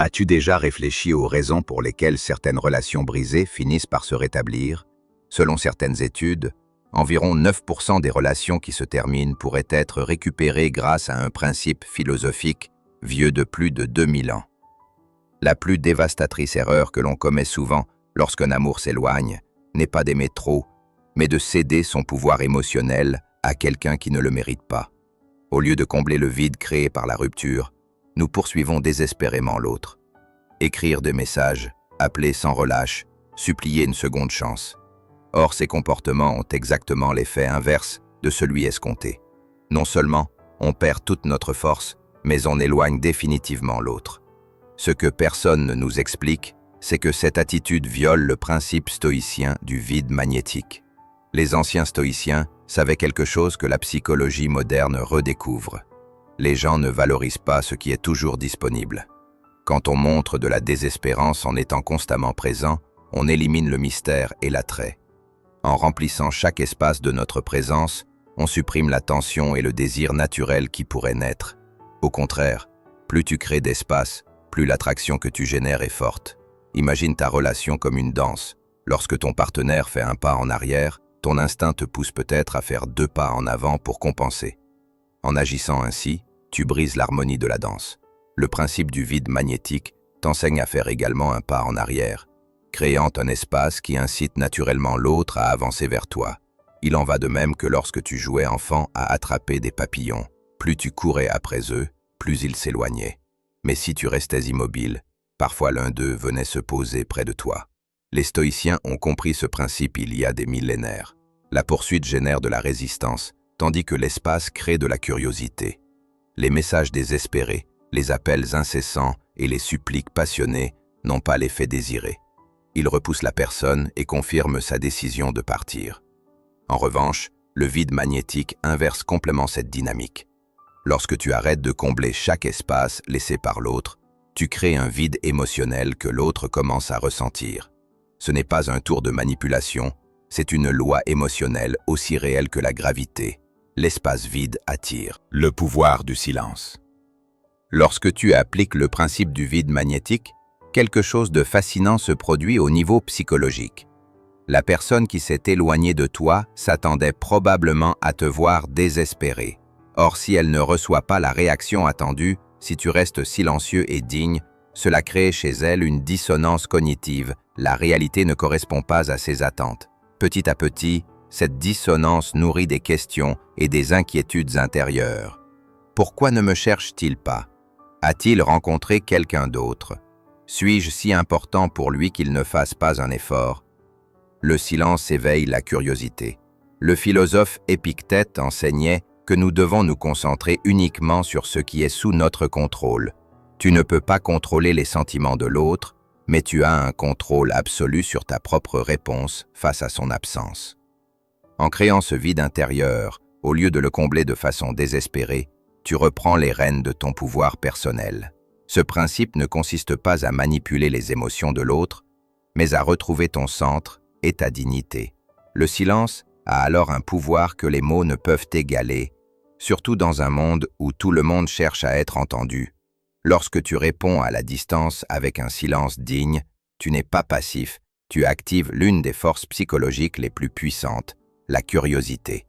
As-tu déjà réfléchi aux raisons pour lesquelles certaines relations brisées finissent par se rétablir? Selon certaines études, environ 9% des relations qui se terminent pourraient être récupérées grâce à un principe philosophique vieux de plus de 2000 ans. La plus dévastatrice erreur que l'on commet souvent lorsqu'un amour s'éloigne n'est pas d'aimer trop, mais de céder son pouvoir émotionnel à quelqu'un qui ne le mérite pas. Au lieu de combler le vide créé par la rupture, nous poursuivons désespérément l'autre. Écrire des messages, appeler sans relâche, supplier une seconde chance. Or, ces comportements ont exactement l'effet inverse de celui escompté. Non seulement on perd toute notre force, mais on éloigne définitivement l'autre. Ce que personne ne nous explique, c'est que cette attitude viole le principe stoïcien du vide magnétique. Les anciens stoïciens savaient quelque chose que la psychologie moderne redécouvre. Les gens ne valorisent pas ce qui est toujours disponible. Quand on montre de la désespérance en étant constamment présent, on élimine le mystère et l'attrait. En remplissant chaque espace de notre présence, on supprime la tension et le désir naturel qui pourrait naître. Au contraire, plus tu crées d'espace, plus l'attraction que tu génères est forte. Imagine ta relation comme une danse. Lorsque ton partenaire fait un pas en arrière, ton instinct te pousse peut-être à faire 2 pas en avant pour compenser. En agissant ainsi, tu brises l'harmonie de la danse. Le principe du vide magnétique t'enseigne à faire également un pas en arrière, créant un espace qui incite naturellement l'autre à avancer vers toi. Il en va de même que lorsque tu jouais enfant à attraper des papillons. Plus tu courais après eux, plus ils s'éloignaient. Mais si tu restais immobile, parfois l'un d'eux venait se poser près de toi. Les stoïciens ont compris ce principe il y a des millénaires. La poursuite génère de la résistance, tandis que l'espace crée de la curiosité. Les messages désespérés, les appels incessants et les suppliques passionnées n'ont pas l'effet désiré. Ils repoussent la personne et confirment sa décision de partir. En revanche, le vide magnétique inverse complètement cette dynamique. Lorsque tu arrêtes de combler chaque espace laissé par l'autre, tu crées un vide émotionnel que l'autre commence à ressentir. Ce n'est pas un tour de manipulation, c'est une loi émotionnelle aussi réelle que la gravité. L'espace vide attire. Le pouvoir du silence. Lorsque tu appliques le principe du vide magnétique, quelque chose de fascinant se produit au niveau psychologique. La personne qui s'est éloignée de toi s'attendait probablement à te voir désespéré. Or, si elle ne reçoit pas la réaction attendue, si tu restes silencieux et digne, cela crée chez elle une dissonance cognitive. La réalité ne correspond pas à ses attentes. Petit à petit, cette dissonance nourrit des questions et des inquiétudes intérieures. Pourquoi ne me cherche-t-il pas? A-t-il rencontré quelqu'un d'autre? Suis-je si important pour lui qu'il ne fasse pas un effort? Le silence éveille la curiosité. Le philosophe Épictète enseignait que nous devons nous concentrer uniquement sur ce qui est sous notre contrôle. Tu ne peux pas contrôler les sentiments de l'autre, mais tu as un contrôle absolu sur ta propre réponse face à son absence. En créant ce vide intérieur, au lieu de le combler de façon désespérée, tu reprends les rênes de ton pouvoir personnel. Ce principe ne consiste pas à manipuler les émotions de l'autre, mais à retrouver ton centre et ta dignité. Le silence a alors un pouvoir que les mots ne peuvent égaler, surtout dans un monde où tout le monde cherche à être entendu. Lorsque tu réponds à la distance avec un silence digne, tu n'es pas passif, tu actives l'une des forces psychologiques les plus puissantes, la curiosité.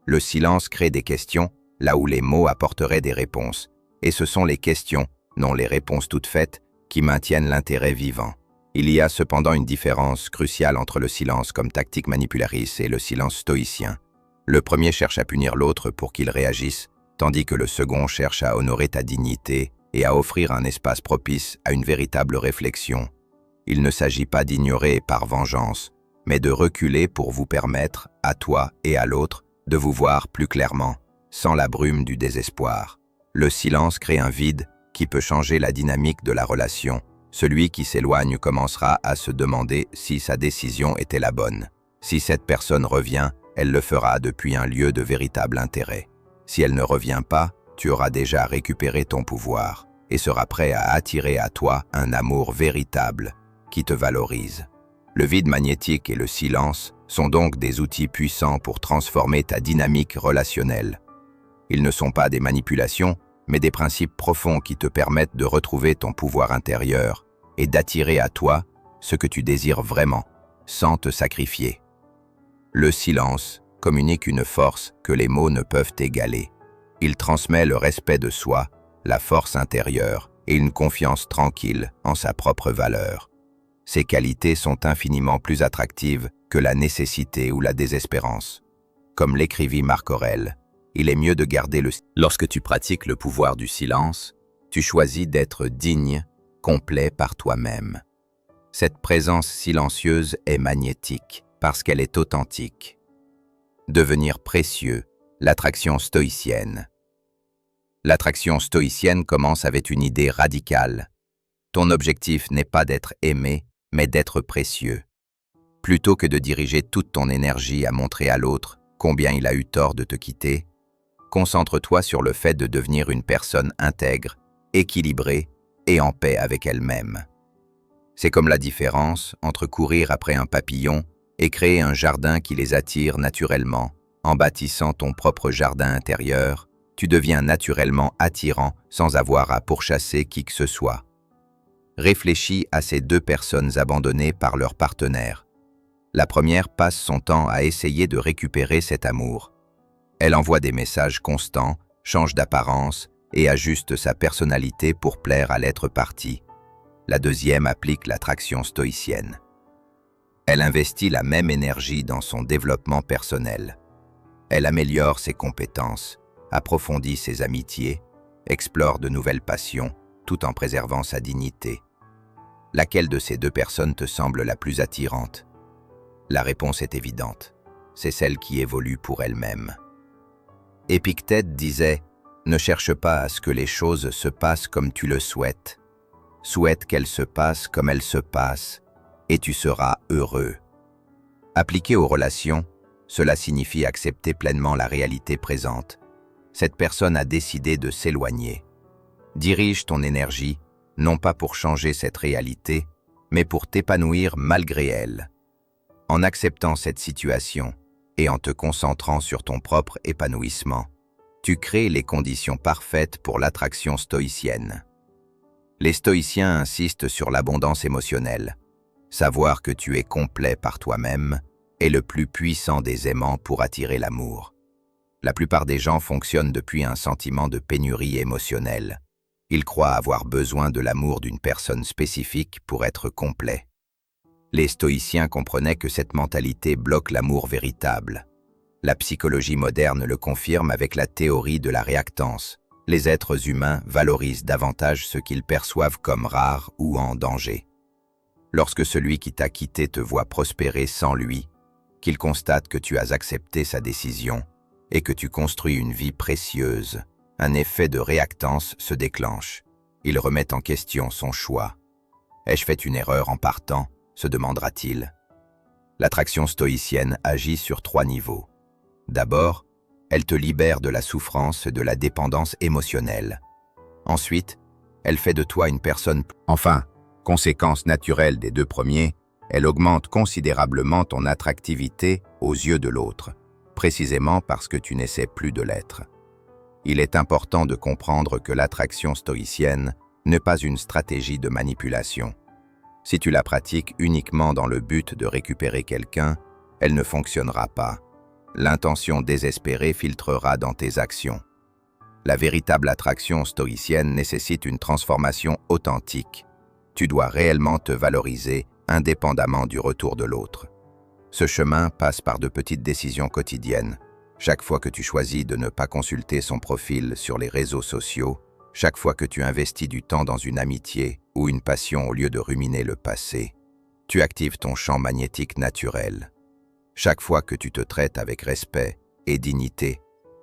Le silence crée des questions là où les mots apporteraient des réponses, et ce sont les questions, non les réponses toutes faites, qui maintiennent l'intérêt vivant. Il y a cependant une différence cruciale entre le silence comme tactique manipulatrice et le silence stoïcien. Le premier cherche à punir l'autre pour qu'il réagisse, tandis que le second cherche à honorer ta dignité et à offrir un espace propice à une véritable réflexion. Il ne s'agit pas d'ignorer par vengeance, mais de reculer pour vous permettre, à toi et à l'autre, de vous voir plus clairement, sans la brume du désespoir. Le silence crée un vide qui peut changer la dynamique de la relation. Celui qui s'éloigne commencera à se demander si sa décision était la bonne. Si cette personne revient, elle le fera depuis un lieu de véritable intérêt. Si elle ne revient pas, tu auras déjà récupéré ton pouvoir et seras prêt à attirer à toi un amour véritable qui te valorise. Le vide magnétique et le silence sont donc des outils puissants pour transformer ta dynamique relationnelle. Ils ne sont pas des manipulations, mais des principes profonds qui te permettent de retrouver ton pouvoir intérieur et d'attirer à toi ce que tu désires vraiment, sans te sacrifier. Le silence communique une force que les mots ne peuvent égaler. Il transmet le respect de soi, la force intérieure et une confiance tranquille en sa propre valeur. Ces qualités sont infiniment plus attractives que la nécessité ou la désespérance. Comme l'écrivit Marc Aurèle, il est mieux de garder le silence. Lorsque tu pratiques le pouvoir du silence, tu choisis d'être digne, complet par toi-même. Cette présence silencieuse est magnétique parce qu'elle est authentique. Devenir précieux, l'attraction stoïcienne. L'attraction stoïcienne commence avec une idée radicale. Ton objectif n'est pas d'être aimé, mais d'être précieux. Plutôt que de diriger toute ton énergie à montrer à l'autre combien il a eu tort de te quitter, concentre-toi sur le fait de devenir une personne intègre, équilibrée et en paix avec elle-même. C'est comme la différence entre courir après un papillon et créer un jardin qui les attire naturellement. En bâtissant ton propre jardin intérieur, tu deviens naturellement attirant sans avoir à pourchasser qui que ce soit. Réfléchis à ces deux personnes abandonnées par leur partenaire. La première passe son temps à essayer de récupérer cet amour. Elle envoie des messages constants, change d'apparence et ajuste sa personnalité pour plaire à l'être parti. La deuxième applique l'attraction stoïcienne. Elle investit la même énergie dans son développement personnel. Elle améliore ses compétences, approfondit ses amitiés, explore de nouvelles passions, tout en préservant sa dignité. Laquelle de ces deux personnes te semble la plus attirante? La réponse est évidente. C'est celle qui évolue pour elle-même. Épictète disait « Ne cherche pas à ce que les choses se passent comme tu le souhaites. Souhaite qu'elles se passent comme elles se passent, et tu seras heureux. » Appliqué aux relations, cela signifie accepter pleinement la réalité présente. Cette personne a décidé de s'éloigner. Dirige ton énergie, non pas pour changer cette réalité, mais pour t'épanouir malgré elle. En acceptant cette situation et en te concentrant sur ton propre épanouissement, tu crées les conditions parfaites pour l'attraction stoïcienne. Les stoïciens insistent sur l'abondance émotionnelle. Savoir que tu es complet par toi-même est le plus puissant des aimants pour attirer l'amour. La plupart des gens fonctionnent depuis un sentiment de pénurie émotionnelle. Ils croient avoir besoin de l'amour d'une personne spécifique pour être complet. Les stoïciens comprenaient que cette mentalité bloque l'amour véritable. La psychologie moderne le confirme avec la théorie de la réactance. Les êtres humains valorisent davantage ce qu'ils perçoivent comme rare ou en danger. Lorsque celui qui t'a quitté te voit prospérer sans lui, qu'il constate que tu as accepté sa décision et que tu construis une vie précieuse, un effet de réactance se déclenche. Il remet en question son choix. « Ai-je fait une erreur en partant ?» se demandera-t-il. L'attraction stoïcienne agit sur 3 niveaux. D'abord, elle te libère de la souffrance et de la dépendance émotionnelle. Ensuite, elle fait de toi une personne... Enfin, conséquence naturelle des 2 premiers, elle augmente considérablement ton attractivité aux yeux de l'autre, précisément parce que tu n'essaies plus de l'être. Il est important de comprendre que l'attraction stoïcienne n'est pas une stratégie de manipulation. Si tu la pratiques uniquement dans le but de récupérer quelqu'un, elle ne fonctionnera pas. L'intention désespérée filtrera dans tes actions. La véritable attraction stoïcienne nécessite une transformation authentique. Tu dois réellement te valoriser indépendamment du retour de l'autre. Ce chemin passe par de petites décisions quotidiennes. Chaque fois que tu choisis de ne pas consulter son profil sur les réseaux sociaux, chaque fois que tu investis du temps dans une amitié ou une passion au lieu de ruminer le passé, tu actives ton champ magnétique naturel. Chaque fois que tu te traites avec respect et dignité,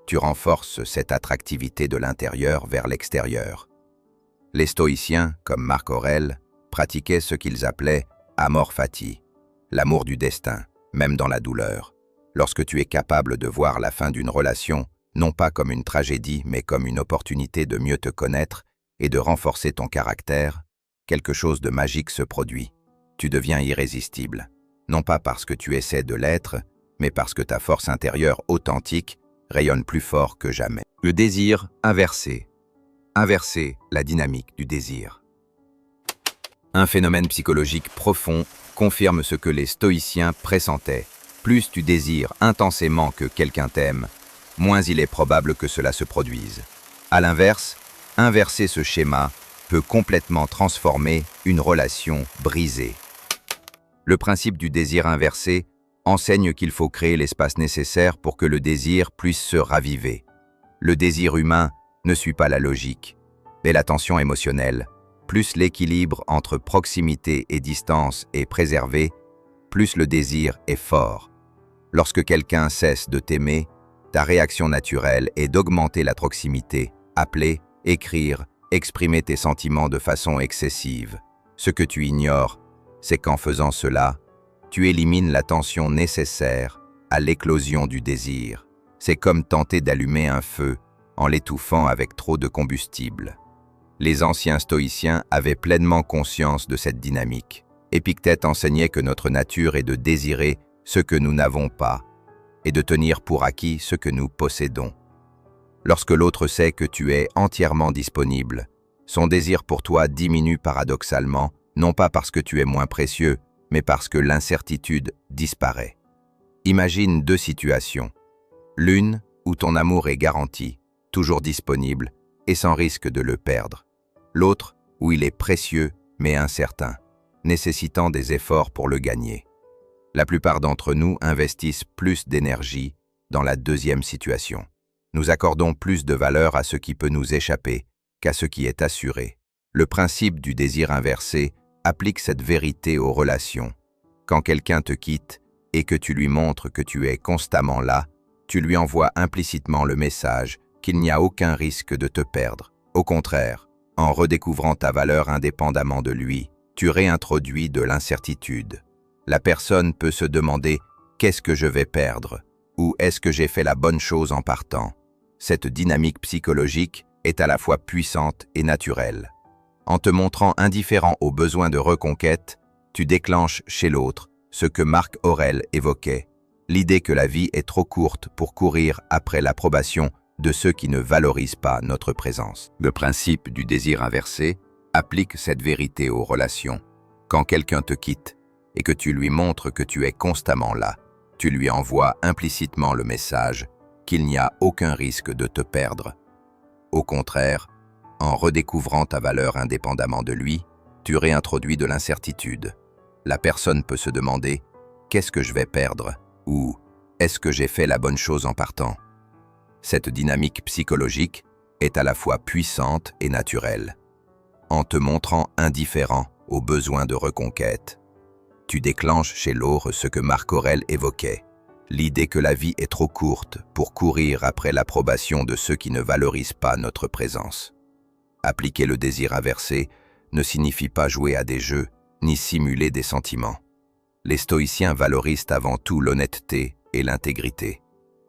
tu renforces cette attractivité de l'intérieur vers l'extérieur. Les stoïciens, comme Marc Aurèle, pratiquaient ce qu'ils appelaient « amor fati », l'amour du destin, même dans la douleur. Lorsque tu es capable de voir la fin d'une relation, non pas comme une tragédie, mais comme une opportunité de mieux te connaître et de renforcer ton caractère, quelque chose de magique se produit. Tu deviens irrésistible, non pas parce que tu essaies de l'être, mais parce que ta force intérieure authentique rayonne plus fort que jamais. Le désir inversé. Inverser la dynamique du désir. Un phénomène psychologique profond confirme ce que les stoïciens pressentaient. Plus tu désires intensément que quelqu'un t'aime, moins il est probable que cela se produise. À l'inverse, inverser ce schéma peut complètement transformer une relation brisée. Le principe du désir inversé enseigne qu'il faut créer l'espace nécessaire pour que le désir puisse se raviver. Le désir humain ne suit pas la logique, mais la tension émotionnelle. Plus l'équilibre entre proximité et distance est préservé, plus le désir est fort. Lorsque quelqu'un cesse de t'aimer, ta réaction naturelle est d'augmenter la proximité, appeler, écrire, exprimer tes sentiments de façon excessive. Ce que tu ignores, c'est qu'en faisant cela, tu élimines la tension nécessaire à l'éclosion du désir. C'est comme tenter d'allumer un feu en l'étouffant avec trop de combustible. Les anciens stoïciens avaient pleinement conscience de cette dynamique. Épictète enseignait que notre nature est de désirer ce que nous n'avons pas et de tenir pour acquis ce que nous possédons. Lorsque l'autre sait que tu es entièrement disponible, son désir pour toi diminue paradoxalement, non pas parce que tu es moins précieux, mais parce que l'incertitude disparaît. Imagine deux situations. L'une où ton amour est garanti, toujours disponible et sans risque de le perdre. L'autre où il est précieux mais incertain, nécessitant des efforts pour le gagner. La plupart d'entre nous investissent plus d'énergie dans la deuxième situation. Nous accordons plus de valeur à ce qui peut nous échapper qu'à ce qui est assuré. Le principe du désir inversé applique cette vérité aux relations. Quand quelqu'un te quitte et que tu lui montres que tu es constamment là, tu lui envoies implicitement le message qu'il n'y a aucun risque de te perdre. Au contraire, en redécouvrant ta valeur indépendamment de lui, tu réintroduis de l'incertitude. La personne peut se demander « Qu'est-ce que je vais perdre ?» ou « Est-ce que j'ai fait la bonne chose en partant ?» Cette dynamique psychologique est à la fois puissante et naturelle. En te montrant indifférent aux besoins de reconquête, tu déclenches chez l'autre ce que Marc Aurèle évoquait, l'idée que la vie est trop courte pour courir après l'approbation de ceux qui ne valorisent pas notre présence. Le principe du désir inversé applique cette vérité aux relations. Quand quelqu'un te quitte et que tu lui montres que tu es constamment là, tu lui envoies implicitement le message qu'il n'y a aucun risque de te perdre. Au contraire, en redécouvrant ta valeur indépendamment de lui, tu réintroduis de l'incertitude. La personne peut se demander « Qu'est-ce que je vais perdre ?» ou « Est-ce que j'ai fait la bonne chose en partant ?» Cette dynamique psychologique est à la fois puissante et naturelle. En te montrant indifférent aux besoins de reconquête, tu déclenches chez l'autre ce que Marc Aurèle évoquait, l'idée que la vie est trop courte pour courir après l'approbation de ceux qui ne valorisent pas notre présence. Appliquer le désir inversé ne signifie pas jouer à des jeux ni simuler des sentiments. Les stoïciens valorisent avant tout l'honnêteté et l'intégrité.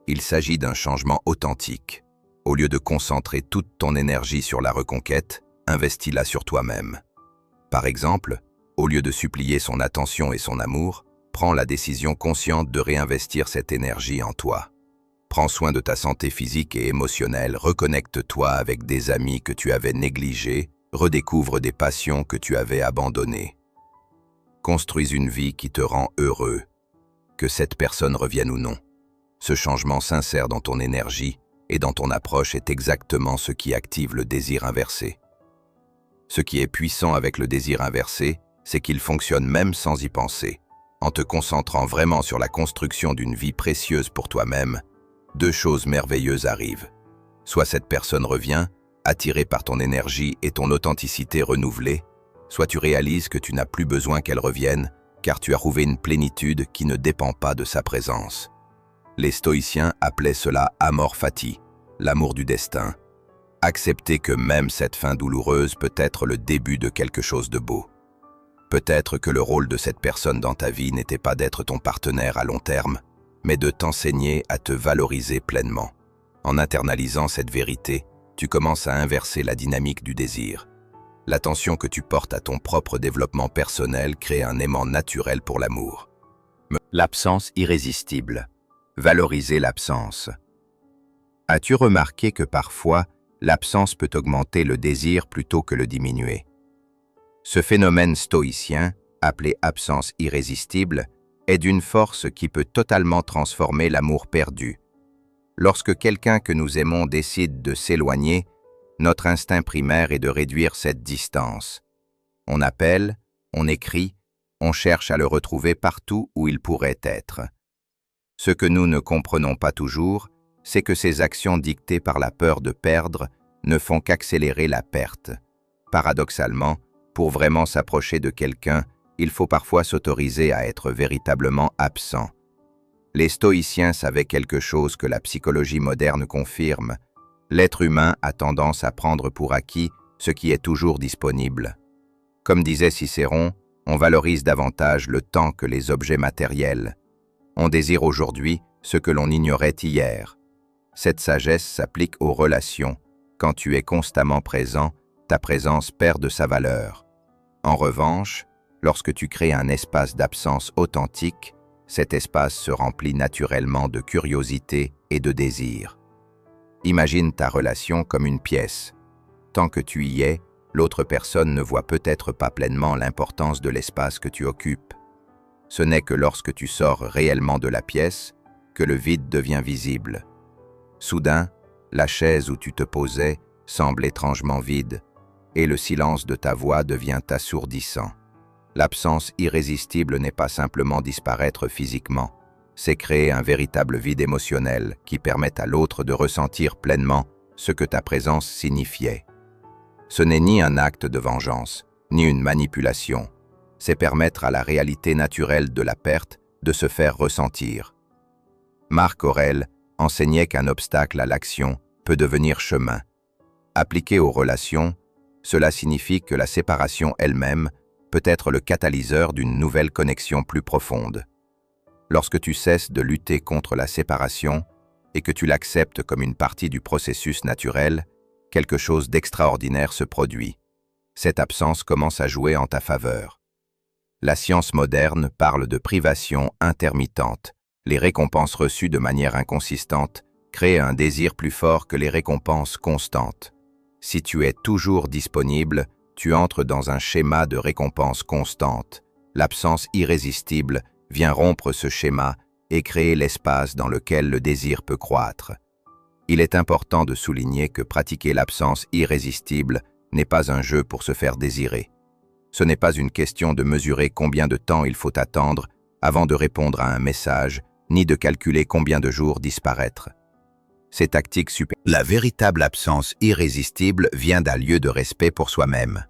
Il s'agit d'un changement authentique. Au lieu de concentrer toute ton énergie sur la reconquête, investis-la sur toi-même. Par exemple, au lieu de supplier son attention et son amour, prends la décision consciente de réinvestir cette énergie en toi. Prends soin de ta santé physique et émotionnelle, reconnecte-toi avec des amis que tu avais négligés, redécouvre des passions que tu avais abandonnées. Construis une vie qui te rend heureux, que cette personne revienne ou non. Ce changement sincère dans ton énergie et dans ton approche est exactement ce qui active le désir inversé. Ce qui est puissant avec le désir inversé, c'est qu'il fonctionne même sans y penser. En te concentrant vraiment sur la construction d'une vie précieuse pour toi-même, deux choses merveilleuses arrivent. Soit cette personne revient, attirée par ton énergie et ton authenticité renouvelée, soit tu réalises que tu n'as plus besoin qu'elle revienne, car tu as trouvé une plénitude qui ne dépend pas de sa présence. Les stoïciens appelaient cela amor fati, l'amour du destin. Accepter que même cette fin douloureuse peut être le début de quelque chose de beau. Peut-être que le rôle de cette personne dans ta vie n'était pas d'être ton partenaire à long terme, mais de t'enseigner à te valoriser pleinement. En internalisant cette vérité, tu commences à inverser la dynamique du désir. L'attention que tu portes à ton propre développement personnel crée un aimant naturel pour l'amour. L'absence irrésistible. Valoriser l'absence. As-tu remarqué que parfois, l'absence peut augmenter le désir plutôt que le diminuer. Ce phénomène stoïcien, appelé absence irrésistible, est d'une force qui peut totalement transformer l'amour perdu. Lorsque quelqu'un que nous aimons décide de s'éloigner, notre instinct primaire est de réduire cette distance. On appelle, on écrit, on cherche à le retrouver partout où il pourrait être. Ce que nous ne comprenons pas toujours, c'est que ces actions dictées par la peur de perdre ne font qu'accélérer la perte. Paradoxalement, pour vraiment s'approcher de quelqu'un, il faut parfois s'autoriser à être véritablement absent. Les stoïciens savaient quelque chose que la psychologie moderne confirme. L'être humain a tendance à prendre pour acquis ce qui est toujours disponible. Comme disait Cicéron, on valorise davantage le temps que les objets matériels. On désire aujourd'hui ce que l'on ignorait hier. Cette sagesse s'applique aux relations. Quand tu es constamment présent, ta présence perd de sa valeur. En revanche, lorsque tu crées un espace d'absence authentique, cet espace se remplit naturellement de curiosité et de désir. Imagine ta relation comme une pièce. Tant que tu y es, l'autre personne ne voit peut-être pas pleinement l'importance de l'espace que tu occupes. Ce n'est que lorsque tu sors réellement de la pièce que le vide devient visible. Soudain, la chaise où tu te posais semble étrangement vide, et le silence de ta voix devient assourdissant. L'absence irrésistible n'est pas simplement disparaître physiquement, c'est créer un véritable vide émotionnel qui permet à l'autre de ressentir pleinement ce que ta présence signifiait. Ce n'est ni un acte de vengeance, ni une manipulation, c'est permettre à la réalité naturelle de la perte de se faire ressentir. Marc Aurèle enseignait qu'un obstacle à l'action peut devenir chemin. Appliqué aux relations, cela signifie que la séparation elle-même peut être le catalyseur d'une nouvelle connexion plus profonde. Lorsque tu cesses de lutter contre la séparation et que tu l'acceptes comme une partie du processus naturel, quelque chose d'extraordinaire se produit. Cette absence commence à jouer en ta faveur. La science moderne parle de privation intermittente. Les récompenses reçues de manière inconsistante créent un désir plus fort que les récompenses constantes. Si tu es toujours disponible, tu entres dans un schéma de récompense constante. L'absence irrésistible vient rompre ce schéma et créer l'espace dans lequel le désir peut croître. Il est important de souligner que pratiquer l'absence irrésistible n'est pas un jeu pour se faire désirer. Ce n'est pas une question de mesurer combien de temps il faut attendre avant de répondre à un message, ni de calculer combien de jours disparaître. Ces tactiques supérieures. La véritable absence irrésistible vient d'un lieu de respect pour soi-même.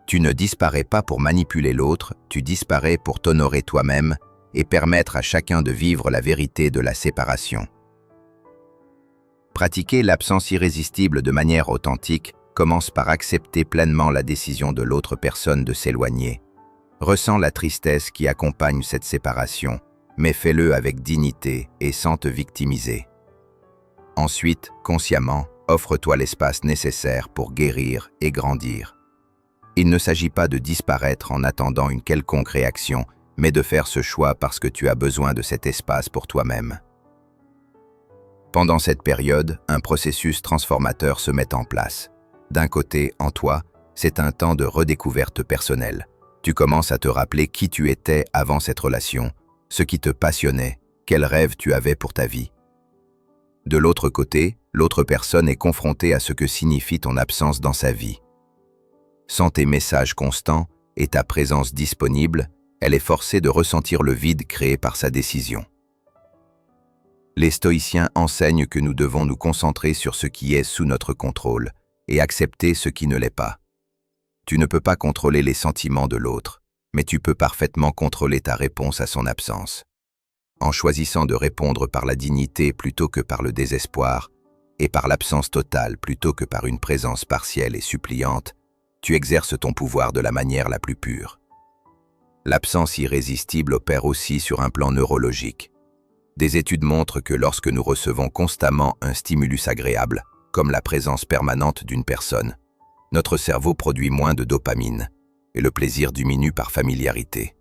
Tu ne disparais pas pour manipuler l'autre, tu disparais pour t'honorer toi-même et permettre à chacun de vivre la vérité de la séparation. Pratiquer l'absence irrésistible de manière authentique commence par accepter pleinement la décision de l'autre personne de s'éloigner. Ressens la tristesse qui accompagne cette séparation, mais fais-le avec dignité et sans te victimiser. Ensuite, consciemment, offre-toi l'espace nécessaire pour guérir et grandir. Il ne s'agit pas de disparaître en attendant une quelconque réaction, mais de faire ce choix parce que tu as besoin de cet espace pour toi-même. Pendant cette période, un processus transformateur se met en place. D'un côté, en toi, c'est un temps de redécouverte personnelle. Tu commences à te rappeler qui tu étais avant cette relation, ce qui te passionnait, quels rêves tu avais pour ta vie. De l'autre côté, l'autre personne est confrontée à ce que signifie ton absence dans sa vie. Sans tes messages constants et ta présence disponible, elle est forcée de ressentir le vide créé par sa décision. Les stoïciens enseignent que nous devons nous concentrer sur ce qui est sous notre contrôle et accepter ce qui ne l'est pas. Tu ne peux pas contrôler les sentiments de l'autre, mais tu peux parfaitement contrôler ta réponse à son absence. En choisissant de répondre par la dignité plutôt que par le désespoir, et par l'absence totale plutôt que par une présence partielle et suppliante, tu exerces ton pouvoir de la manière la plus pure. L'absence irrésistible opère aussi sur un plan neurologique. Des études montrent que lorsque nous recevons constamment un stimulus agréable, comme la présence permanente d'une personne, notre cerveau produit moins de dopamine, et le plaisir diminue par familiarité.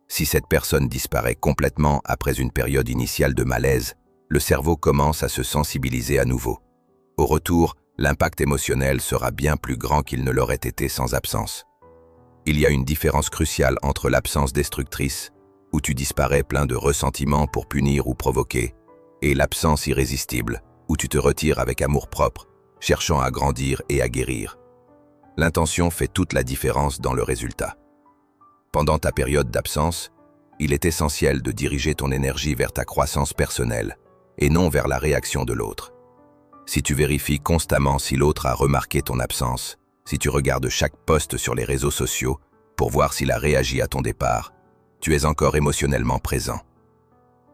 Si cette personne disparaît complètement après une période initiale de malaise, le cerveau commence à se sensibiliser à nouveau. Au retour, l'impact émotionnel sera bien plus grand qu'il ne l'aurait été sans absence. Il y a une différence cruciale entre l'absence destructrice, où tu disparais plein de ressentiments pour punir ou provoquer, et l'absence irrésistible, où tu te retires avec amour-propre, cherchant à grandir et à guérir. L'intention fait toute la différence dans le résultat. Pendant ta période d'absence, il est essentiel de diriger ton énergie vers ta croissance personnelle, et non vers la réaction de l'autre. Si tu vérifies constamment si l'autre a remarqué ton absence, si tu regardes chaque post sur les réseaux sociaux pour voir s'il a réagi à ton départ, tu es encore émotionnellement présent.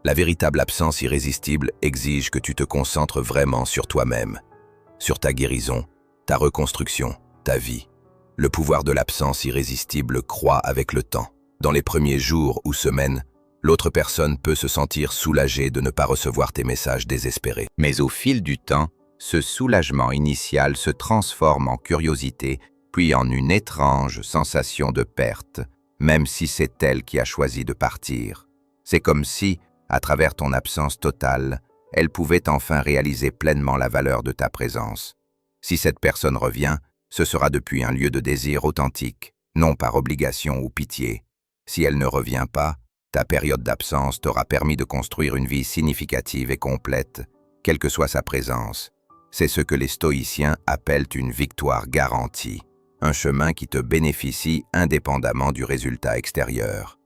La véritable absence irrésistible exige que tu te concentres vraiment sur toi-même, sur ta guérison, ta reconstruction, ta vie. Le pouvoir de l'absence irrésistible croît avec le temps. Dans les premiers jours ou semaines, l'autre personne peut se sentir soulagée de ne pas recevoir tes messages désespérés. Mais au fil du temps, ce soulagement initial se transforme en curiosité, puis en une étrange sensation de perte, même si c'est elle qui a choisi de partir. C'est comme si, à travers ton absence totale, elle pouvait enfin réaliser pleinement la valeur de ta présence. Si cette personne revient, ce sera depuis un lieu de désir authentique, non par obligation ou pitié. Si elle ne revient pas, ta période d'absence t'aura permis de construire une vie significative et complète, quelle que soit sa présence. C'est ce que les stoïciens appellent une victoire garantie, un chemin qui te bénéficie indépendamment du résultat extérieur.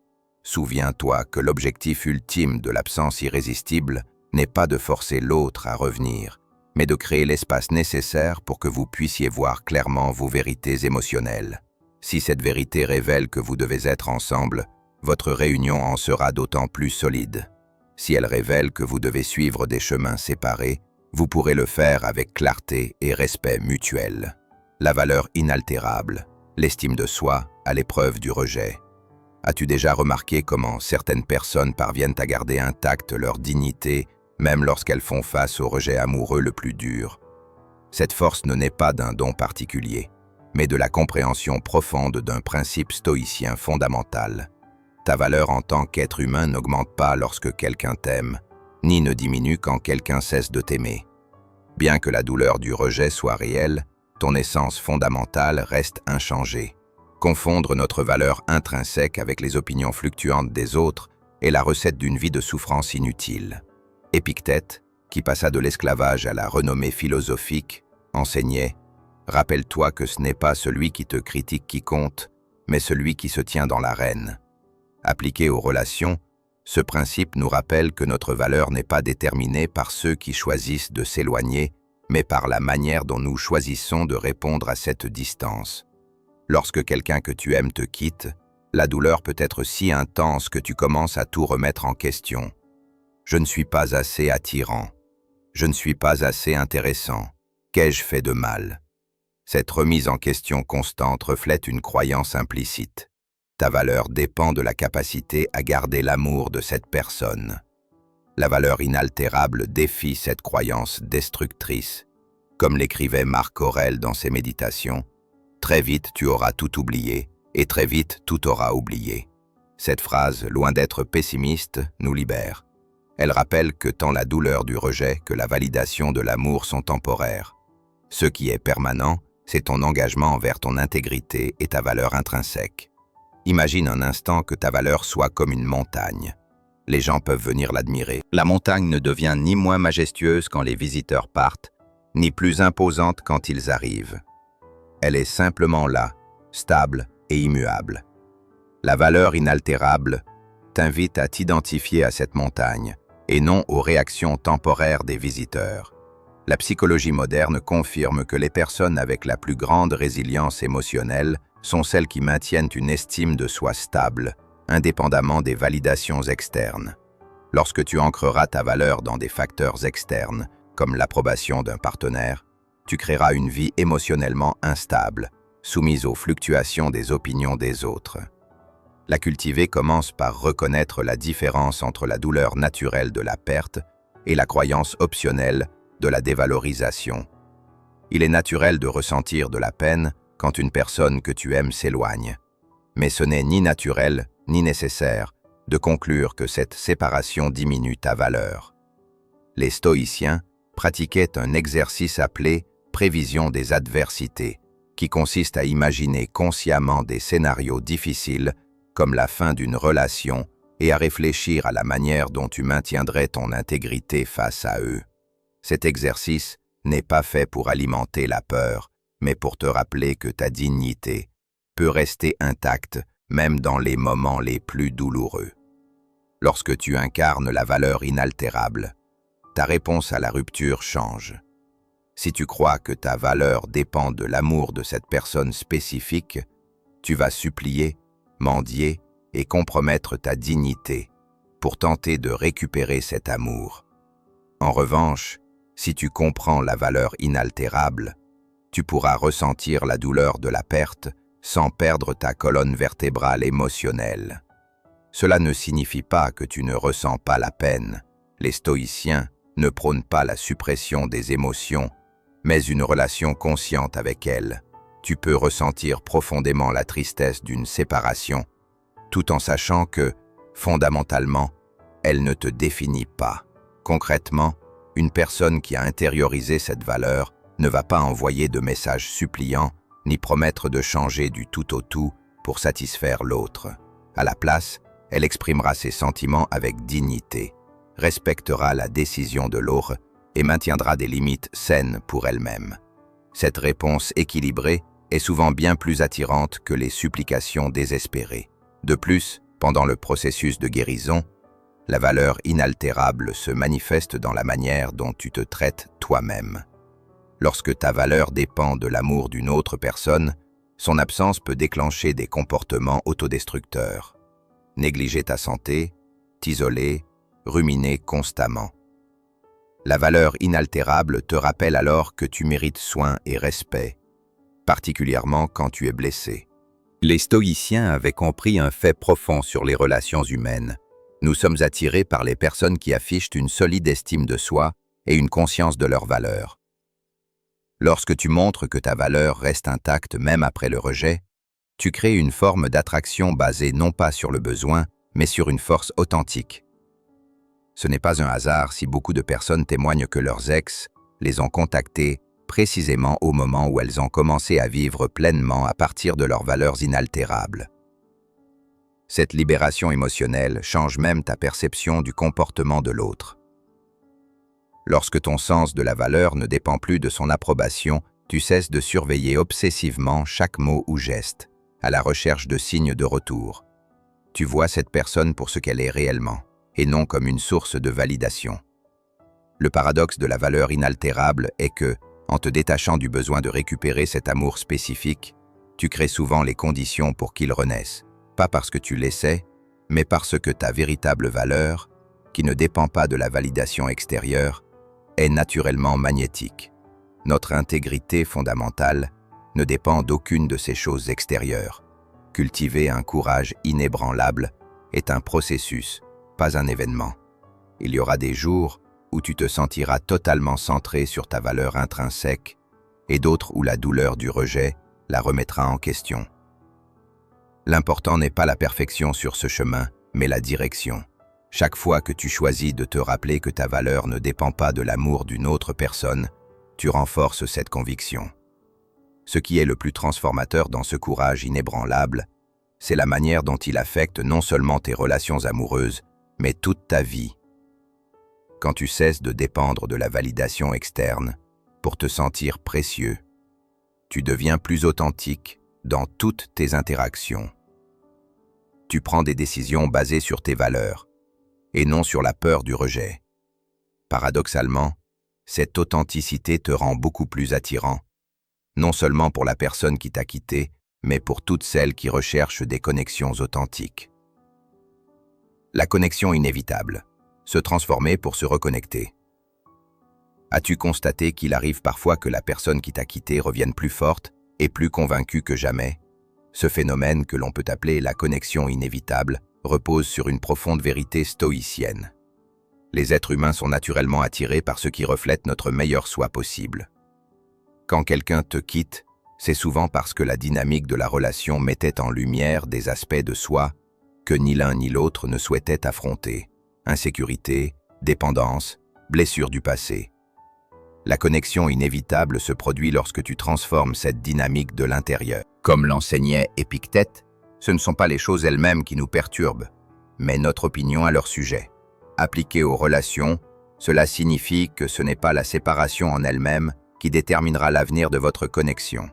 Souviens-toi que l'objectif ultime de l'absence irrésistible n'est pas de forcer l'autre à revenir, mais de créer l'espace nécessaire pour que vous puissiez voir clairement vos vérités émotionnelles. Si cette vérité révèle que vous devez être ensemble, votre réunion en sera d'autant plus solide. Si elle révèle que vous devez suivre des chemins séparés, vous pourrez le faire avec clarté et respect mutuel. La valeur inaltérable, l'estime de soi à l'épreuve du rejet. As-tu déjà remarqué comment certaines personnes parviennent à garder intacte leur dignité, même lorsqu'elles font face au rejet amoureux le plus dur? Cette force ne naît pas d'un don particulier, mais de la compréhension profonde d'un principe stoïcien fondamental. Ta valeur en tant qu'être humain n'augmente pas lorsque quelqu'un t'aime, ni ne diminue quand quelqu'un cesse de t'aimer. Bien que la douleur du rejet soit réelle, ton essence fondamentale reste inchangée. Confondre notre valeur intrinsèque avec les opinions fluctuantes des autres est la recette d'une vie de souffrance inutile. Épictète, qui passa de l'esclavage à la renommée philosophique, enseignait « Rappelle-toi que ce n'est pas celui qui te critique qui compte, mais celui qui se tient dans l'arène. » Appliqué aux relations, ce principe nous rappelle que notre valeur n'est pas déterminée par ceux qui choisissent de s'éloigner, mais par la manière dont nous choisissons de répondre à cette distance. Lorsque quelqu'un que tu aimes te quitte, la douleur peut être si intense que tu commences à tout remettre en question. Je ne suis pas assez attirant. Je ne suis pas assez intéressant. Qu'ai-je fait de mal? Cette remise en question constante reflète une croyance implicite. Ta valeur dépend de la capacité à garder l'amour de cette personne. La valeur inaltérable défie cette croyance destructrice. Comme l'écrivait Marc Aurèle dans ses méditations, « Très vite tu auras tout oublié, et très vite tout aura oublié ». Cette phrase, loin d'être pessimiste, nous libère. Elle rappelle que tant la douleur du rejet que la validation de l'amour sont temporaires. Ce qui est permanent, c'est ton engagement envers ton intégrité et ta valeur intrinsèque. Imagine un instant que ta valeur soit comme une montagne. Les gens peuvent venir l'admirer. La montagne ne devient ni moins majestueuse quand les visiteurs partent, ni plus imposante quand ils arrivent. Elle est simplement là, stable et immuable. La valeur inaltérable t'invite à t'identifier à cette montagne, et non aux réactions temporaires des visiteurs. La psychologie moderne confirme que les personnes avec la plus grande résilience émotionnelle sont celles qui maintiennent une estime de soi stable, indépendamment des validations externes. Lorsque tu ancreras ta valeur dans des facteurs externes, comme l'approbation d'un partenaire, tu créeras une vie émotionnellement instable, soumise aux fluctuations des opinions des autres. La cultiver commence par reconnaître la différence entre la douleur naturelle de la perte et la croyance optionnelle de la dévalorisation. Il est naturel de ressentir de la peine quand une personne que tu aimes s'éloigne. Mais ce n'est ni naturel ni nécessaire de conclure que cette séparation diminue ta valeur. Les stoïciens pratiquaient un exercice appelé « prévision des adversités, qui consiste à imaginer consciemment des scénarios difficiles, comme la fin d'une relation, et à réfléchir à la manière dont tu maintiendrais ton intégrité face à eux. Cet exercice n'est pas fait pour alimenter la peur, mais pour te rappeler que ta dignité peut rester intacte même dans les moments les plus douloureux. Lorsque tu incarnes la valeur inaltérable, ta réponse à la rupture change. Si tu crois que ta valeur dépend de l'amour de cette personne spécifique, tu vas supplier, mendier et compromettre ta dignité pour tenter de récupérer cet amour. En revanche, si tu comprends la valeur inaltérable, tu pourras ressentir la douleur de la perte sans perdre ta colonne vertébrale émotionnelle. Cela ne signifie pas que tu ne ressens pas la peine. Les stoïciens ne prônent pas la suppression des émotions, mais une relation consciente avec elles. Tu peux ressentir profondément la tristesse d'une séparation, tout en sachant que, fondamentalement, elle ne te définit pas. Concrètement, une personne qui a intériorisé cette valeur ne va pas envoyer de messages suppliants ni promettre de changer du tout au tout pour satisfaire l'autre. À la place, elle exprimera ses sentiments avec dignité, respectera la décision de l'autre et maintiendra des limites saines pour elle-même. Cette réponse équilibrée est souvent bien plus attirante que les supplications désespérées. De plus, pendant le processus de guérison, la valeur inaltérable se manifeste dans la manière dont tu te traites toi-même. Lorsque ta valeur dépend de l'amour d'une autre personne, son absence peut déclencher des comportements autodestructeurs. Négliger ta santé, t'isoler, ruminer constamment. La valeur inaltérable te rappelle alors que tu mérites soin et respect, particulièrement quand tu es blessé. Les stoïciens avaient compris un fait profond sur les relations humaines. Nous sommes attirés par les personnes qui affichent une solide estime de soi et une conscience de leur valeur. Lorsque tu montres que ta valeur reste intacte même après le rejet, tu crées une forme d'attraction basée non pas sur le besoin, mais sur une force authentique. Ce n'est pas un hasard si beaucoup de personnes témoignent que leurs ex les ont contactées précisément au moment où elles ont commencé à vivre pleinement à partir de leurs valeurs inaltérables. Cette libération émotionnelle change même ta perception du comportement de l'autre. Lorsque ton sens de la valeur ne dépend plus de son approbation, tu cesses de surveiller obsessivement chaque mot ou geste, à la recherche de signes de retour. Tu vois cette personne pour ce qu'elle est réellement, et non comme une source de validation. Le paradoxe de la valeur inaltérable est que, en te détachant du besoin de récupérer cet amour spécifique, tu crées souvent les conditions pour qu'il renaisse, pas parce que tu l'essaies, mais parce que ta véritable valeur, qui ne dépend pas de la validation extérieure, est naturellement magnétique. Notre intégrité fondamentale ne dépend d'aucune de ces choses extérieures. Cultiver un courage inébranlable est un processus, pas un événement. Il y aura des jours où tu te sentiras totalement centré sur ta valeur intrinsèque et d'autres où la douleur du rejet la remettra en question. L'important n'est pas la perfection sur ce chemin, mais la direction. Chaque fois que tu choisis de te rappeler que ta valeur ne dépend pas de l'amour d'une autre personne, tu renforces cette conviction. Ce qui est le plus transformateur dans ce courage inébranlable, c'est la manière dont il affecte non seulement tes relations amoureuses, mais toute ta vie. Quand tu cesses de dépendre de la validation externe pour te sentir précieux, tu deviens plus authentique dans toutes tes interactions. Tu prends des décisions basées sur tes valeurs, et non sur la peur du rejet. Paradoxalement, cette authenticité te rend beaucoup plus attirant, non seulement pour la personne qui t'a quitté, mais pour toutes celles qui recherchent des connexions authentiques. La connexion inévitable, se transformer pour se reconnecter. As-tu constaté qu'il arrive parfois que la personne qui t'a quitté revienne plus forte et plus convaincue que jamais? Ce phénomène, que l'on peut appeler la connexion inévitable, repose sur une profonde vérité stoïcienne. Les êtres humains sont naturellement attirés par ce qui reflète notre meilleur soi possible. Quand quelqu'un te quitte, c'est souvent parce que la dynamique de la relation mettait en lumière des aspects de soi que ni l'un ni l'autre ne souhaitait affronter. Insécurité, dépendance, blessures du passé. La connexion inévitable se produit lorsque tu transformes cette dynamique de l'intérieur. Comme l'enseignait Épictète, ce ne sont pas les choses elles-mêmes qui nous perturbent, mais notre opinion à leur sujet. Appliqué aux relations, cela signifie que ce n'est pas la séparation en elle-même qui déterminera l'avenir de votre connexion,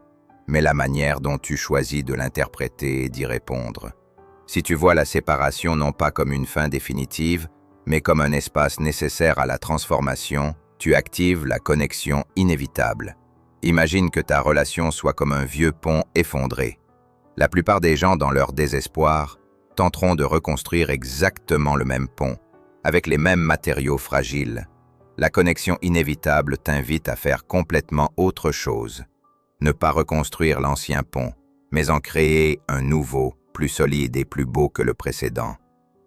mais la manière dont tu choisis de l'interpréter et d'y répondre. Si tu vois la séparation non pas comme une fin définitive, mais comme un espace nécessaire à la transformation, tu actives la connexion inévitable. Imagine que ta relation soit comme un vieux pont effondré. La plupart des gens, dans leur désespoir, tenteront de reconstruire exactement le même pont, avec les mêmes matériaux fragiles. La connexion inévitable t'invite à faire complètement autre chose. Ne pas reconstruire l'ancien pont, mais en créer un nouveau, plus solide et plus beau que le précédent.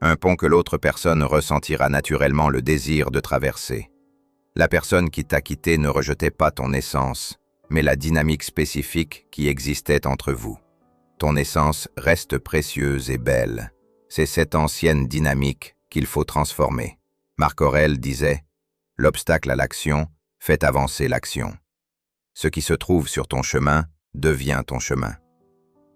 Un pont que l'autre personne ressentira naturellement le désir de traverser. La personne qui t'a quitté ne rejetait pas ton essence, mais la dynamique spécifique qui existait entre vous. Ton essence reste précieuse et belle. C'est cette ancienne dynamique qu'il faut transformer. Marc Aurèle disait « L'obstacle à l'action fait avancer l'action. Ce qui se trouve sur ton chemin devient ton chemin. »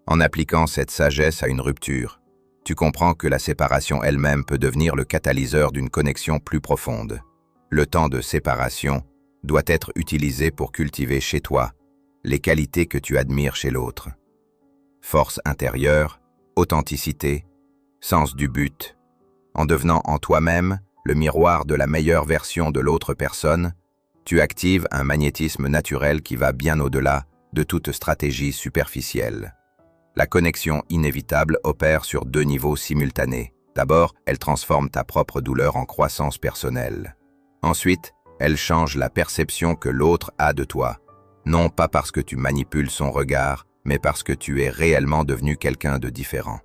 En appliquant cette sagesse à une rupture, tu comprends que la séparation elle-même peut devenir le catalyseur d'une connexion plus profonde. Le temps de séparation doit être utilisé pour cultiver chez toi les qualités que tu admires chez l'autre. Force intérieure, authenticité, sens du but. En devenant en toi-même le miroir de la meilleure version de l'autre personne, tu actives un magnétisme naturel qui va bien au-delà de toute stratégie superficielle. La connexion inévitable opère sur 2 niveaux simultanés. D'abord, elle transforme ta propre douleur en croissance personnelle. Ensuite, elle change la perception que l'autre a de toi, non pas parce que tu manipules son regard, mais parce que tu es réellement devenu quelqu'un de différent.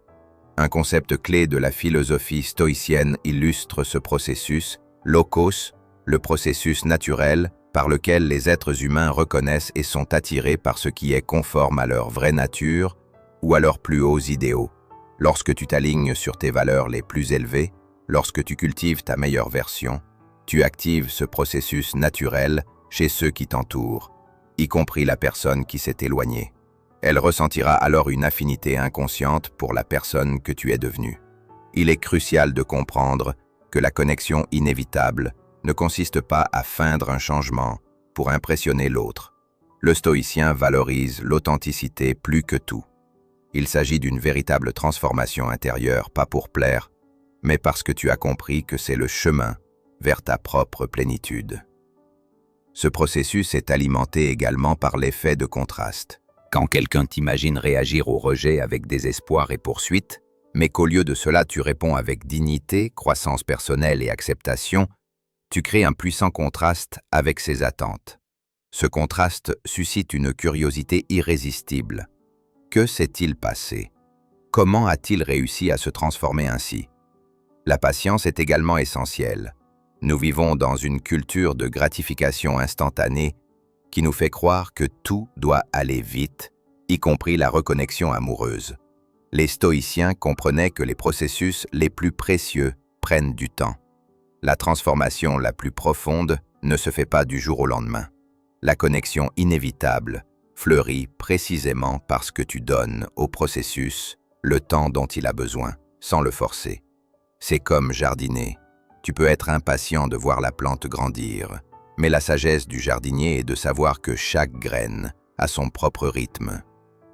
Un concept clé de la philosophie stoïcienne illustre ce processus, l'okos, le processus naturel par lequel les êtres humains reconnaissent et sont attirés par ce qui est conforme à leur vraie nature ou à leurs plus hauts idéaux. Lorsque tu t'alignes sur tes valeurs les plus élevées, lorsque tu cultives ta meilleure version, tu actives ce processus naturel chez ceux qui t'entourent, y compris la personne qui s'est éloignée. Elle ressentira alors une affinité inconsciente pour la personne que tu es devenue. Il est crucial de comprendre que la connexion inévitable ne consiste pas à feindre un changement pour impressionner l'autre. Le stoïcien valorise l'authenticité plus que tout. Il s'agit d'une véritable transformation intérieure, pas pour plaire, mais parce que tu as compris que c'est le chemin vers ta propre plénitude. Ce processus est alimenté également par l'effet de contraste. Quand quelqu'un t'imagine réagir au rejet avec désespoir et poursuite, mais qu'au lieu de cela tu réponds avec dignité, croissance personnelle et acceptation, tu crées un puissant contraste avec ses attentes. Ce contraste suscite une curiosité irrésistible. Que s'est-il passé? Comment a-t-il réussi à se transformer ainsi? La patience est également essentielle. Nous vivons dans une culture de gratification instantanée qui nous fait croire que tout doit aller vite, y compris la reconnexion amoureuse. Les stoïciens comprenaient que les processus les plus précieux prennent du temps. La transformation la plus profonde ne se fait pas du jour au lendemain. La connexion inévitable fleurit précisément parce que tu donnes au processus le temps dont il a besoin, sans le forcer. C'est comme jardiner. Tu peux être impatient de voir la plante grandir, mais la sagesse du jardinier est de savoir que chaque graine a son propre rythme.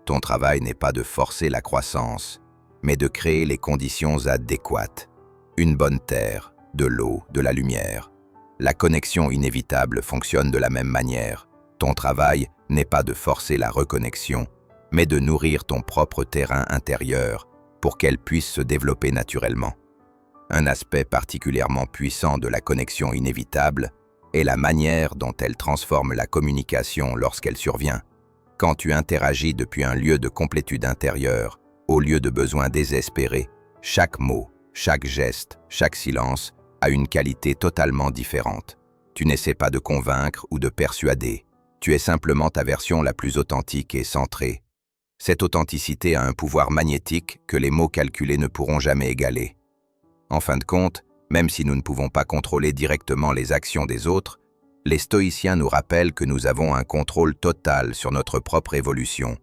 Ton travail n'est pas de forcer la croissance, mais de créer les conditions adéquates. Une bonne terre, de l'eau, de la lumière. La connexion inévitable fonctionne de la même manière. Ton travail n'est pas de forcer la reconnexion, mais de nourrir ton propre terrain intérieur pour qu'elle puisse se développer naturellement. Un aspect particulièrement puissant de la connexion inévitable est la manière dont elle transforme la communication lorsqu'elle survient. Quand tu interagis depuis un lieu de complétude intérieure, au lieu de besoins désespérés, chaque mot, chaque geste, chaque silence a une qualité totalement différente. Tu n'essaies pas de convaincre ou de persuader. Tu es simplement ta version la plus authentique et centrée. Cette authenticité a un pouvoir magnétique que les mots calculés ne pourront jamais égaler. En fin de compte, même si nous ne pouvons pas contrôler directement les actions des autres, Les stoïciens nous rappellent que nous avons un contrôle total sur notre propre évolution.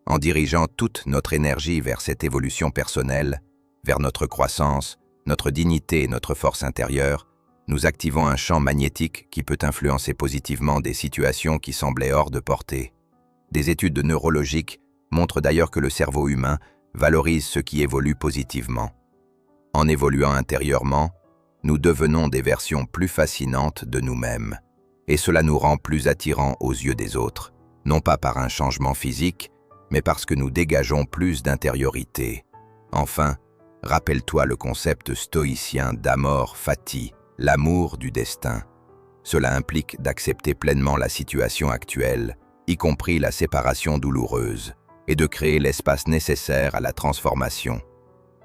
En dirigeant toute notre énergie vers cette évolution personnelle, vers notre croissance, notre dignité et notre force intérieure, nous activons un champ magnétique qui peut influencer positivement des situations qui semblaient hors de portée. Des études neurologiques montrent d'ailleurs que le cerveau humain valorise ce qui évolue positivement. En évoluant intérieurement, nous devenons des versions plus fascinantes de nous-mêmes. Et cela nous rend plus attirants aux yeux des autres, non pas par un changement physique, mais parce que nous dégageons plus d'intériorité. Enfin, rappelle-toi le concept stoïcien d'amor fati, l'amour du destin. Cela implique d'accepter pleinement la situation actuelle, y compris la séparation douloureuse, et de créer l'espace nécessaire à la transformation.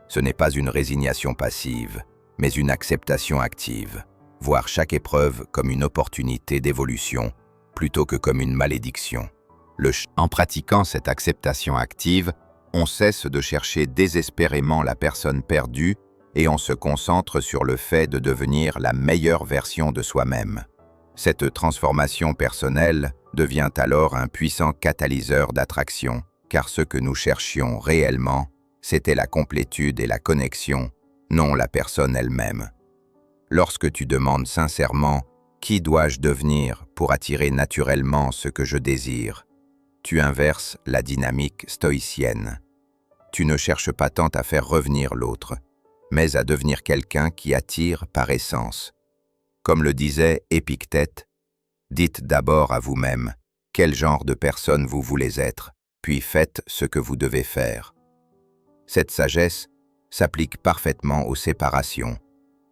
Ce n'est pas une résignation passive, mais une acceptation active. Voir chaque épreuve comme une opportunité d'évolution, plutôt que comme une malédiction. En pratiquant cette acceptation active, on cesse de chercher désespérément la personne perdue et on se concentre sur le fait de devenir la meilleure version de soi-même. Cette transformation personnelle devient alors un puissant catalyseur d'attraction, car ce que nous cherchions réellement, c'était la complétude et la connexion, non la personne elle-même. Lorsque tu demandes sincèrement « Qui dois-je devenir pour attirer naturellement ce que je désire ?» tu inverses la dynamique stoïcienne. Tu ne cherches pas tant à faire revenir l'autre, mais à devenir quelqu'un qui attire par essence. Comme le disait Épictète, dites d'abord à vous-même quel genre de personne vous voulez être, puis faites ce que vous devez faire. Cette sagesse s'applique parfaitement aux séparations.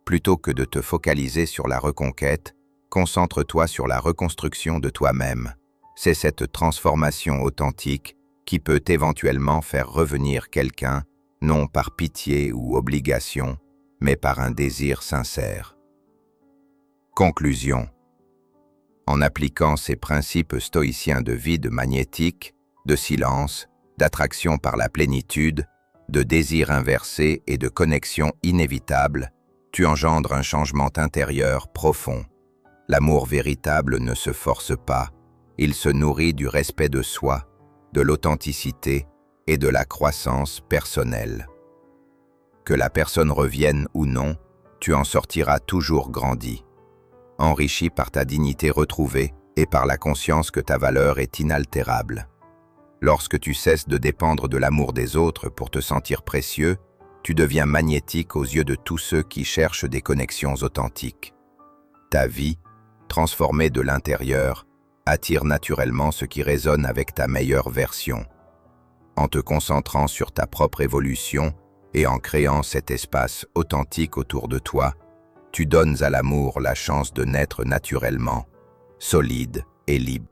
Plutôt que de te focaliser sur la reconquête, concentre-toi sur la reconstruction de toi-même. C'est cette transformation authentique qui peut éventuellement faire revenir quelqu'un, non par pitié ou obligation, mais par un désir sincère. Conclusion. En appliquant ces principes stoïciens de vide magnétique, de silence, d'attraction par la plénitude, de désir inversé et de connexion inévitable, tu engendres un changement intérieur profond. L'amour véritable ne se force pas, il se nourrit du respect de soi, de l'authenticité et de la croissance personnelle. Que la personne revienne ou non, tu en sortiras toujours grandi, enrichi par ta dignité retrouvée et par la conscience que ta valeur est inaltérable. Lorsque tu cesses de dépendre de l'amour des autres pour te sentir précieux, tu deviens magnétique aux yeux de tous ceux qui cherchent des connexions authentiques. Ta vie, transformée de l'intérieur, attire naturellement ce qui résonne avec ta meilleure version. En te concentrant sur ta propre évolution et en créant cet espace authentique autour de toi, tu donnes à l'amour la chance de naître naturellement, solide et libre.